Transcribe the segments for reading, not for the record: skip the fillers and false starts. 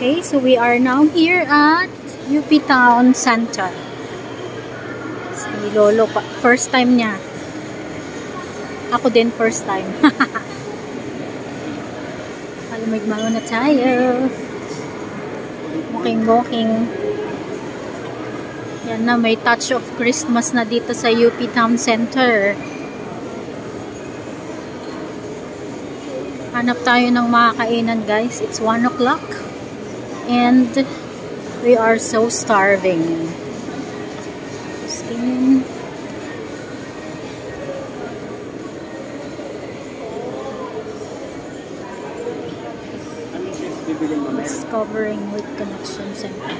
Okay, so we are now here at UP Town Center. Si Lolo, first time niya. Ako din first time. Malamig na tayo. Walking. Yan na, may touch of Christmas na dito sa UP Town Center. Hanap tayo ng makakainan, guys. It's 1 o'clock. And we are so starving. Discovering with Connection Center.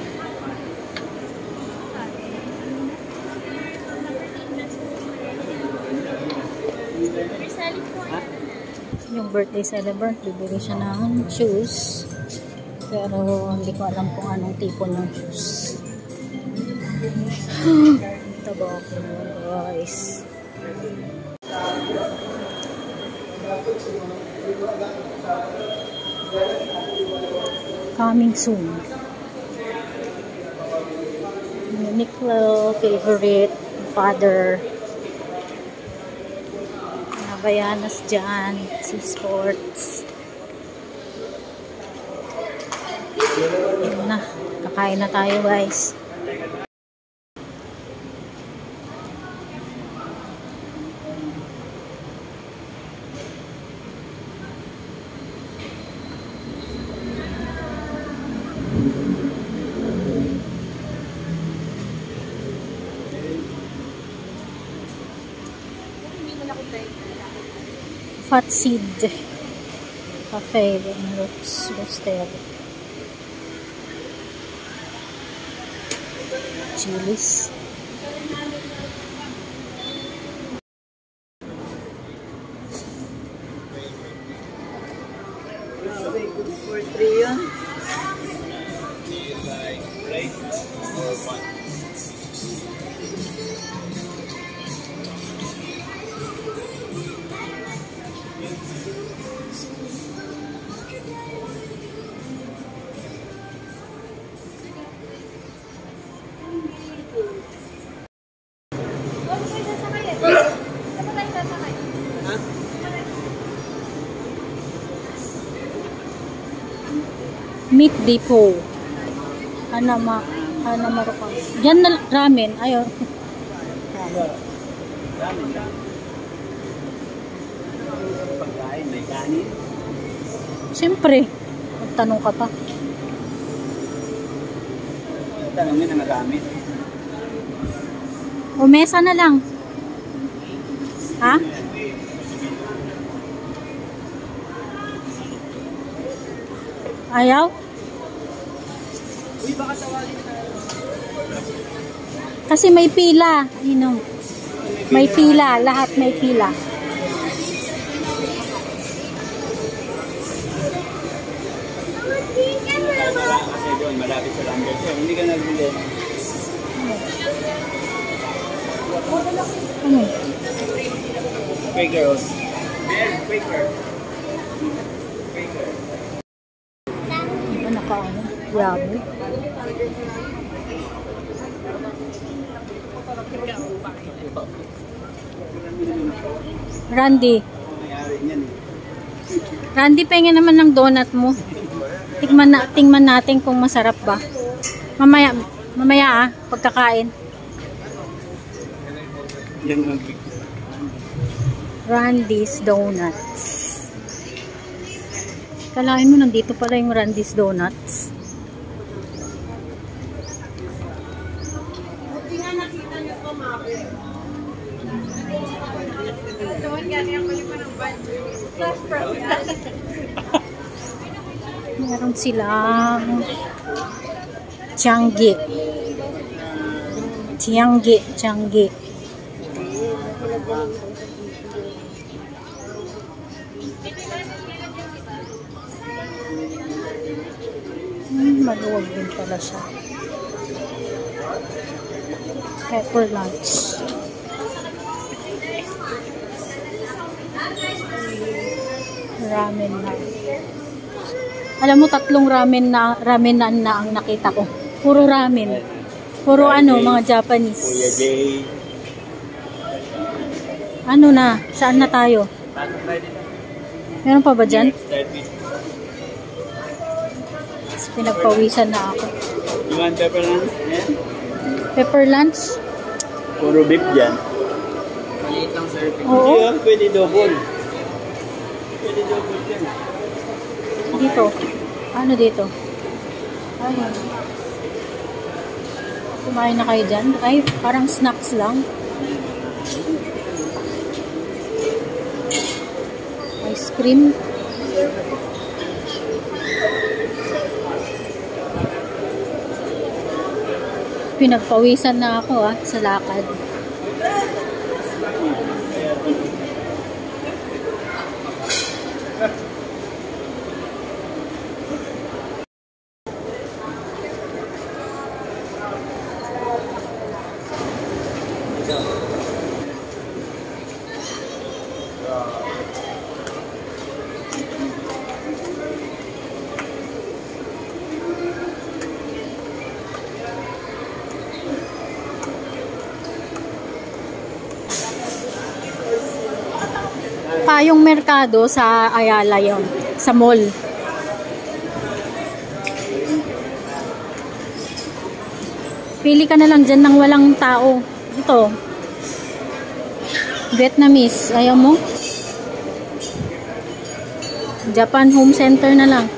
Yung birthday celebrant, bibili siya ng shoes. Pero hindi ko alam kung anong tipo ng shoes. Taba ako guys. Coming soon. Uniqlo favorite father. Havaianas dyan. Si Sports. Yun na. Kakain na tayo guys. Fat Seed Cafe and Roaster. Chili's. Good for 3 yun. Meat Depot. Hanama Marukan. Diyan na ramen. Ayo. Pagkain, may kanin. Siyempre. Magtanong ka pa. Tanongin na nagamit. O mesa na lang. Ha? Ayaw? Uy, baka tawagin tayo. Kasi may pila. You know. May pila. Lahat may pila. Kasi doon, malapit sa Lambert. Hindi ka nagbili. Ano? Quakers. Quaker. Nakaano? Yabo. Randy, pengen naman ng donut mo. Tingnan natin kung masarap ba. Mamaya pagkakain. Randy's Donuts. Kalain mo, nandito pala yung Randy's Donuts. Meron silang Tiangge. Maluwag din pala siya. Pepper lunch. Ramen na. Alam mo, 3 ramen na ang nakita ko. Puro ramen. Puro ano, mga Japanese. Kuya Jay. Ano na? Saan na tayo? Meron pa ba dyan? Start with. Pinagpawisan na ako. You want pepper lunch? Yeah. Pepper lunch? Puro beef dyan. Maliit lang serving. Oo. Yeah, pwede double. Pwede double dyan. Dito. Ano dito? Ayun. Kumain na kayo dyan? Ay, parang snacks lang. Ice cream. Pinagpawisan na ako sa lakad. Yung merkado sa Ayala yon, sa mall. Pili ka na lang dyan ng walang tao. Ito. Vietnamese. Ayaw mo? Japan Home Center na lang.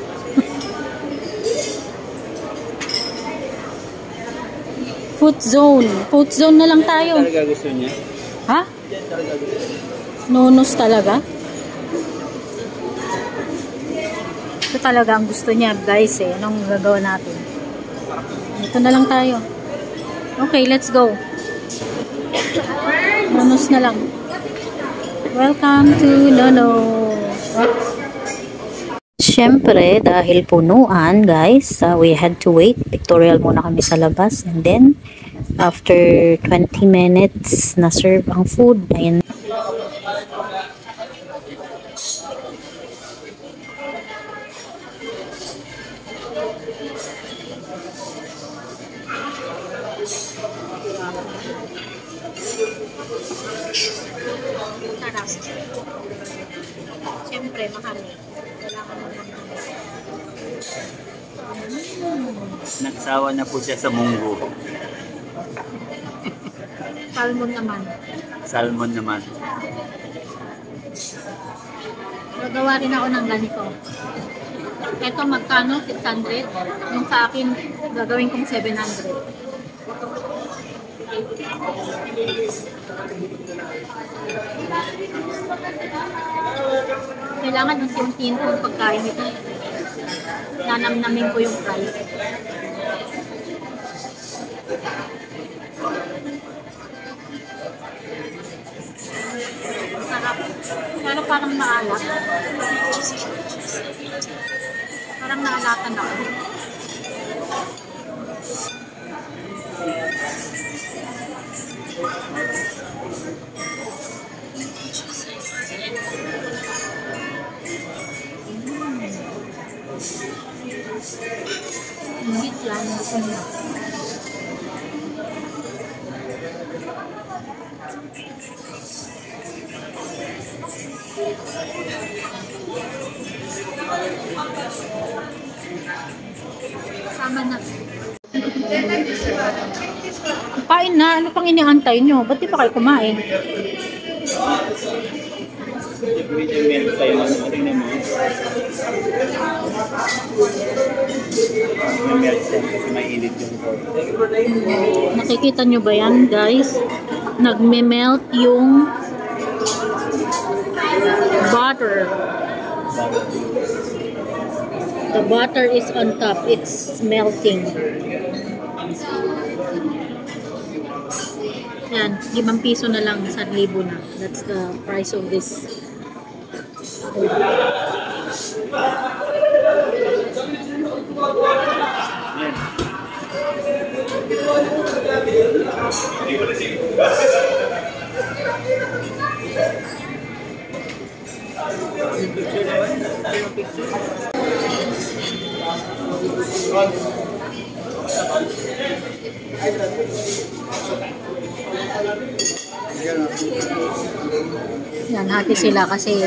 Food zone. Food zone na lang tayo. Talaga gusto niya? Ha? Yan talaga gusto niya. Nonos talaga? Ito talaga ang gusto niya, guys eh. Anong gagawa natin? Ito na lang tayo. Okay, let's go. Nonos na lang. Welcome to Nonos. Siyempre, dahil punuan, guys, we had to wait. Pictorial muna kami sa labas. And then, after 20 minutes, na-serve ang food. Ayan. Sarap. Siyempre, mahal. Nagsawa na po siya sa munggo. Salmon naman. Salmon naman. Gagawa rin ako ng ganito. Ito magkano? 600. Yung sa akin, gagawin kong 700. Kailangan ng tintin kung pagkain ito. Nanamnamin ko yung price. Sarap. Pero parang maalat. Parang naalatan ako. Ingit lang. Sama na. Kain na. Ano pang iniantay nyo? Ba't di pa kayo kumain? Medyo milk tayo ng tingnan mo. May milk siya kasi mainit yung pork. Nakikita nyo ba yan, guys? Nagme-melt yung butter. The butter is on top. It's melting. Yan, 5 piso na lang, 1,000 na. That's the price of this. Yan, hati sila kasi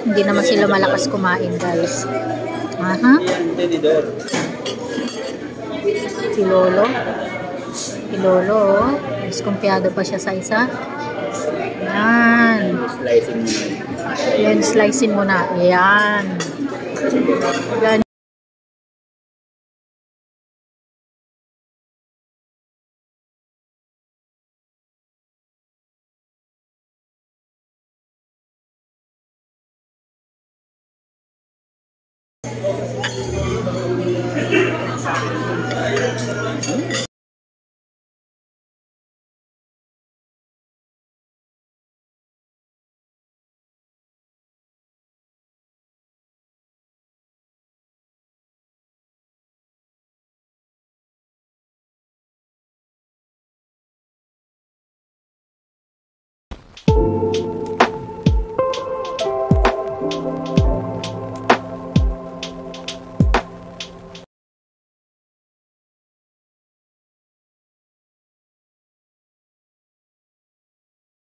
hindi naman sila malakas kumain, guys. Aha. Si Lolo. Si Lolo, oh. Diskumpiyado pa siya sa isa. Yan. Slicing mo na. Yan, slicing mo na. Yan. Yan.